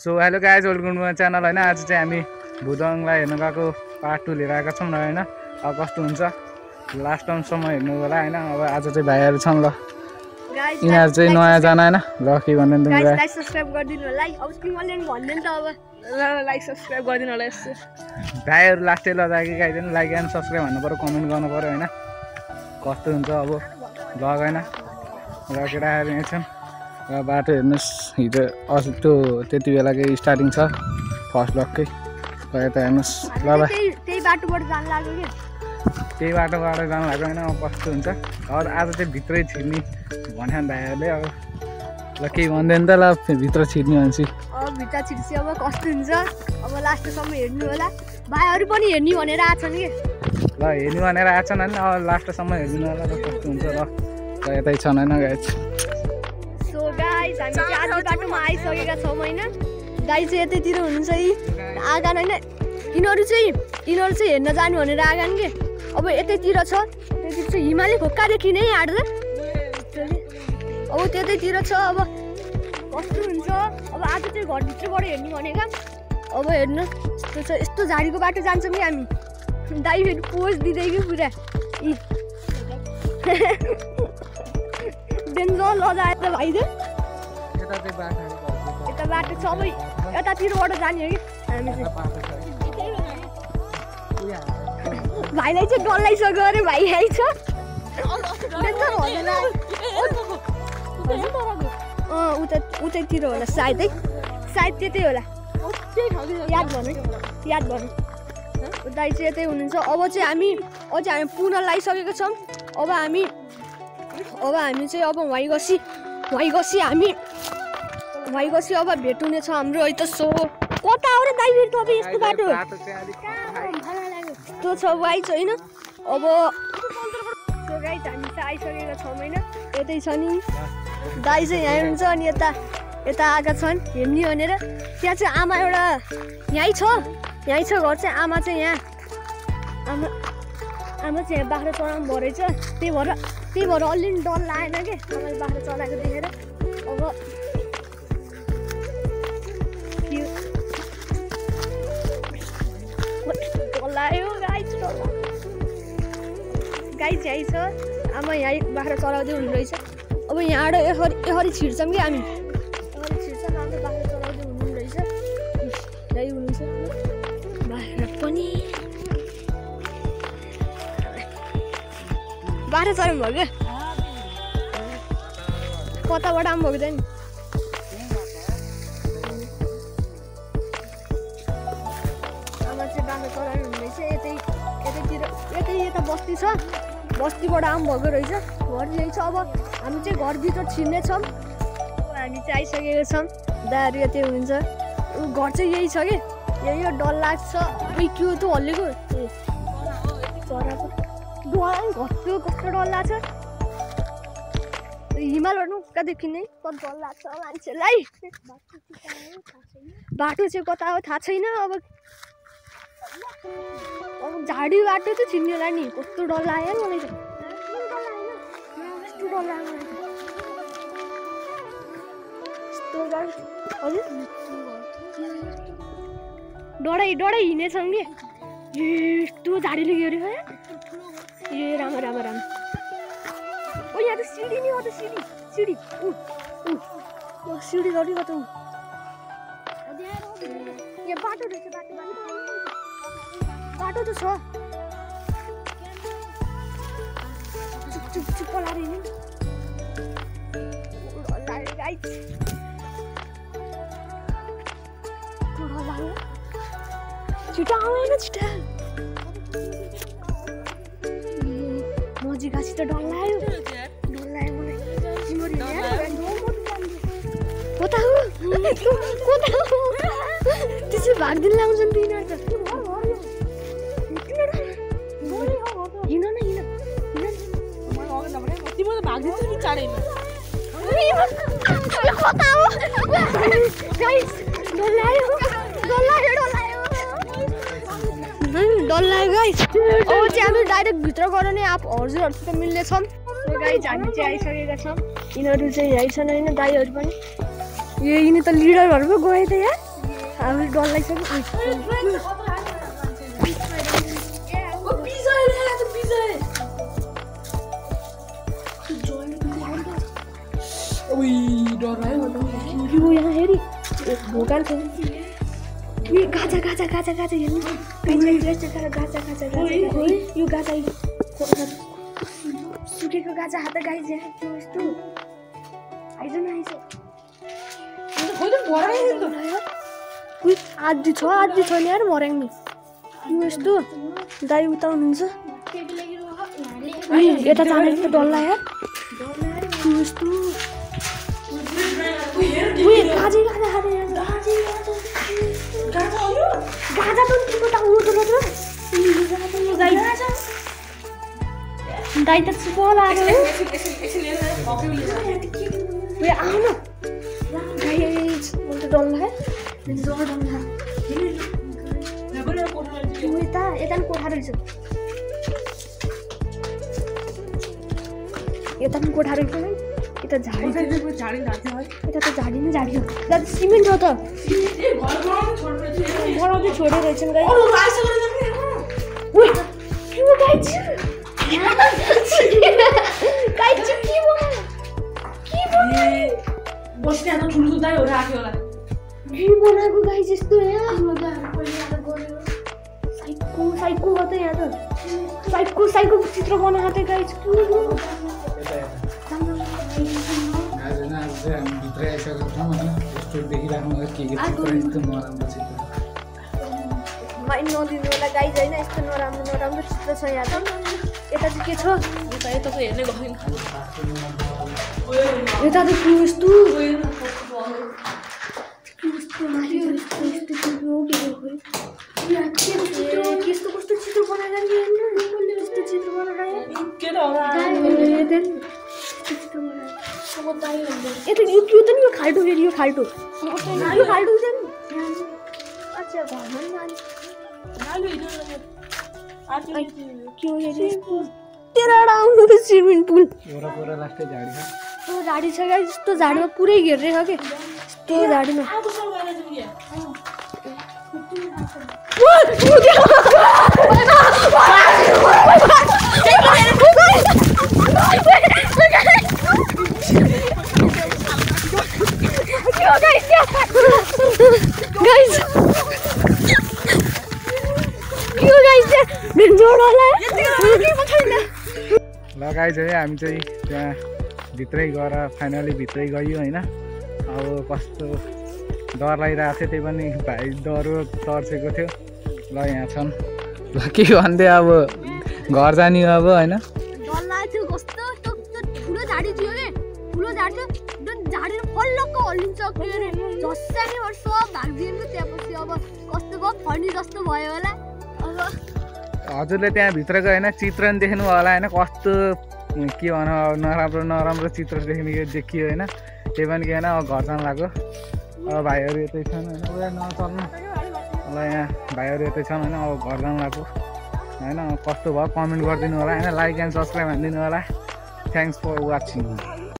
So hello guys welcome to my channel होइन। आज चाहिँ हामी भुदङलाई हेर्न गएको पार्ट 2 लिएर आएका छौँ र होइन। अब कस्तो हुन्छ लास्ट टाइमसम्म हेर्नु होला होइन। अब आज चाहिँ भाइहरू छन् ल, यिनीहरू चाहिँ नयाँ जान होइन ल के भन्दैन तिमीलाई लाइक सब्स्क्राइब गरिदिनु होला। अब तिमीले भन्दैन त अब लाइक सब्स्क्राइब गरिदिनु होला। यस्तो भाइहरू लास्टै लगा कि गाइदिनु लाइक एन्ड सब्स्क्राइब भन्नु पऱ्यो, कमेन्ट गर्नु पऱ्यो होइन। कस्तो हुन्छ अब भ्लग होइन। र केटाहरू यहाँ छन् र बाटो हेर्नुहोस्, हिजो त्यो त्यति बेलाकै स्टार्टिङ छ फर्स्ट ब्लककै। र यता हेर्नुहोस् ल भाइ त्यही बाटोबाट जान लाग्यो कि त्यही बाटोबाट जानु भएको होइन। अब कस्तो हुन्छ अब आज चाहिँ भित्रै छिर्ने भन्यो भाइहरूले। अब ल केही भन्दैन त ल भित्र छिर्ने भनेपछि अब भित्र छिर्छ अब कस्तो हुन्छ अब लास्टसम्म हेर्नु होला। भाइहरू पनि हेर्ने भनेर आछन् कि ल हेर्ने भनेर आछन् होइन। अब लास्टसम्म हेर्नु होला र कस्तो हुन्छ ल यतै छन् होइन गाइज। सो गाइज हामी चाहिँ आधी बाटोमा आइसकेका छौँ होइन। गाई चाहिँ यतैतिर हुनुहुन्छ यी आँगन होइन। यिनीहरू चाहिँ हेर्न जानु भनेर आँगन कि अब यतैतिर छ। त्यतिर चाहिँ हिमालय खोक्कादेखि नै आँट्दा अब त्यतैतिर छ। अब कस्तो हुन्छ अब आज चाहिँ घरभित्रबाट हेर्नु भनेको। अब हेर्नु यस्तो छ, यस्तो झाडीको बाटो जान्छौँ कि हामी। दाइ फेरि पोज दिँदै कि पुरा डेन्जर लजाएर त भाइ यता बाटो छ। अब यतातिरबाट जाने हो कि हामी चाहिँ। भाइलाई चाहिँ डल्लाइसक्यो अरे भाइ आइछ उतैतिर होला सायदै, सायद त्यतै होला। याद भन्नु दाइ चाहिँ यतै हुनुहुन्छ। अब चाहिँ हामी पुनः लगाइसकेको छौँ। अब हामी चाहिँ अब वाइ गसी अब भेट हुनेछ हाम्रो है त। सो कता हो र दाइ फेरि तपाईँ यस्तो बाटो त्यो छ वाइ छ होइन। अब सो गाइस हामी चाहिँ आइसकेका छौँ होइन। यतै छ नि दाइ चाहिँ यहाँ हुनुहुन्छ अनि यता आएका छन् हेर्ने भनेर। त्यहाँ चाहिँ आमा एउटा यहीँ छ घर चाहिँ। आमा चाहिँ यहाँ आमा चाहिँ यहाँ बाख्रा चढाउनु भयो रहेछ। त्यही भएर अलि डर लागेन कि आमाले बाख्रा चढाएको देखेर। अब डर लाग्यो गाई चाहिँ यहीँ छ। आमा यहीँ बाख्रा चढाउँदै हुनु रहेछ। अब यहाँबाट यसरी छिर्छौँ कि हामी। यसरी छिर्छौँ आमा बाख्रा चढाउँदै हुनु रहेछ। यहीँ हुनुहुन्छ बाख्रा पनि बाख्रा चढाउनु भयो क्या। कताबाट आउनुभएको थियो नि आमा चाहिँ बाख्रा चढाउनु हुँदैछ। यता बस्ती छ, बस्तीबाट आउनुभएको रहेछ। घर यही छ। अब हामी चाहिँ घरभित्र छिर्नेछौँ। हामी चाहिँ आइसकेका छौँ। दाहरू यतै हुनुहुन्छ। घर चाहिँ यही छ कि यही हो। डर लाग्छ के हो त्यो हल्लेको चराको घट्यो कस्तो डर लाग्छ। हिमालबाट उक्का देखिने कति डर लाग्छ मान्छेलाई। बाटो चाहिँ कता हो थाहा छैन। अब झाडी बाटो चाहिँ छिर्ने होला नि। कस्तो डर लाग्यो मलाई त। कस्तो डर लाग्यो हजुर। डढाइ हिँडेछौँ कि यस्तो झाडीले गयो अरे। ए राम्रो ओ यहाँ त सिडी नि हो त सिडी झरी कता यहाँ बाटो रहेछ। बाटो त छ चुप लाएर छिटो आएन छिटो नजिकसित डर लाग्यो मलाई। कता हो त्यसै भाग्दिन लाउँछ नि तिनीहरू त। डर लाग्यो गाइस। अब चाहिँ हामी डाइरेक्ट भित्र गएर नै हजुरहरूसित मिल्नेछौँ। गाइस हामी चाहिँ आइसकेका छौँ। यिनीहरू चाहिँ यहीँ छन् होइन दाइहरू पनि। यिनी त लिडरहरू पो गए त यहाँ। हामीले डर लागिसक्यो यहाँ हेरी भोकान छ गाजा गाजा गाजा गाजा हेर्नु गाजा गाजा यो गाजा सुकेको गाजा हात गाइज यस्तो आइज न आइज आदि छ नि यार मर्याङ्नी यस्तो दाइ उता हुनुहुन्छ यता जाने त डर लाग्यो यस्तो गाजा त तिम्रो त उठो दाइ त सुको लाग्यो आउन गाइज मलाई त डर लाग्यो यता नि कोठा रहेछ यता पनि कोठा रहेछ यता झाडी यता त झाडी नै झाडी हो दादा सिमेन्ट हो त बनाउँदै छोडेर रहेछन् बनाएको गाई जस्तो साइको हो त यहाँ त साइको चित्र बनाएको त गाई माइन नदिनु होला गाइज होइन यस्तो नराम्रो चित्र छ यहाँ त यता चाहिँ के छ यता त हेर्ने भयो यता त यस्तो कस्तो चित्र बनाएर यस्तो चित्र बनाएर यता यो त नि यो खाल्टो फेरि यो खाल्टो चाहिँ अच्छा घरमा स्विमिङ पुल झाडी छ क्या यस्तो झाडीमा पुरै घेरेको के यस्तो झाडीमा ल गाइज है हामी चाहिँ त्यहाँ भित्रै गएर फाइनली भित्रै गयो होइन अब कस्तो डर लागिरहेको थियो त्यही पनि भाइ डरो तर्सेको थियो ल यहाँ छन् ल के भन्दै अब घर जाने अब होइन डर लाग्थ्यो कस्तो ठुलो झाडी थियो के ठुलो झाडी झाडी फल्लको हल्लिन्छ के अरे झस्साने वर्ष भागिदिएको त्यहाँपछि अब कस्तो भयो फर्नी जस्तो भयो होला अब हजुरले त्यहाँ भित्र गयो होइन चित्र नि देख्नु होला होइन कस्तो के भनौँ अब नराम्रो चित्र देखियो होइन त्यही पनि के होइन अब घर जानु लाग्यो अब भाइहरू यतै छन् होइन उयो नचल्नु ल यहाँ भाइहरू यतै छन् होइन अब घर जानु लाग्यो होइन कस्तो भयो कमेन्ट गरिदिनु होला होइन लाइक एन्ड सब्सक्राइब हानिदिनु होला थ्याङ्क्स फर वाचिङ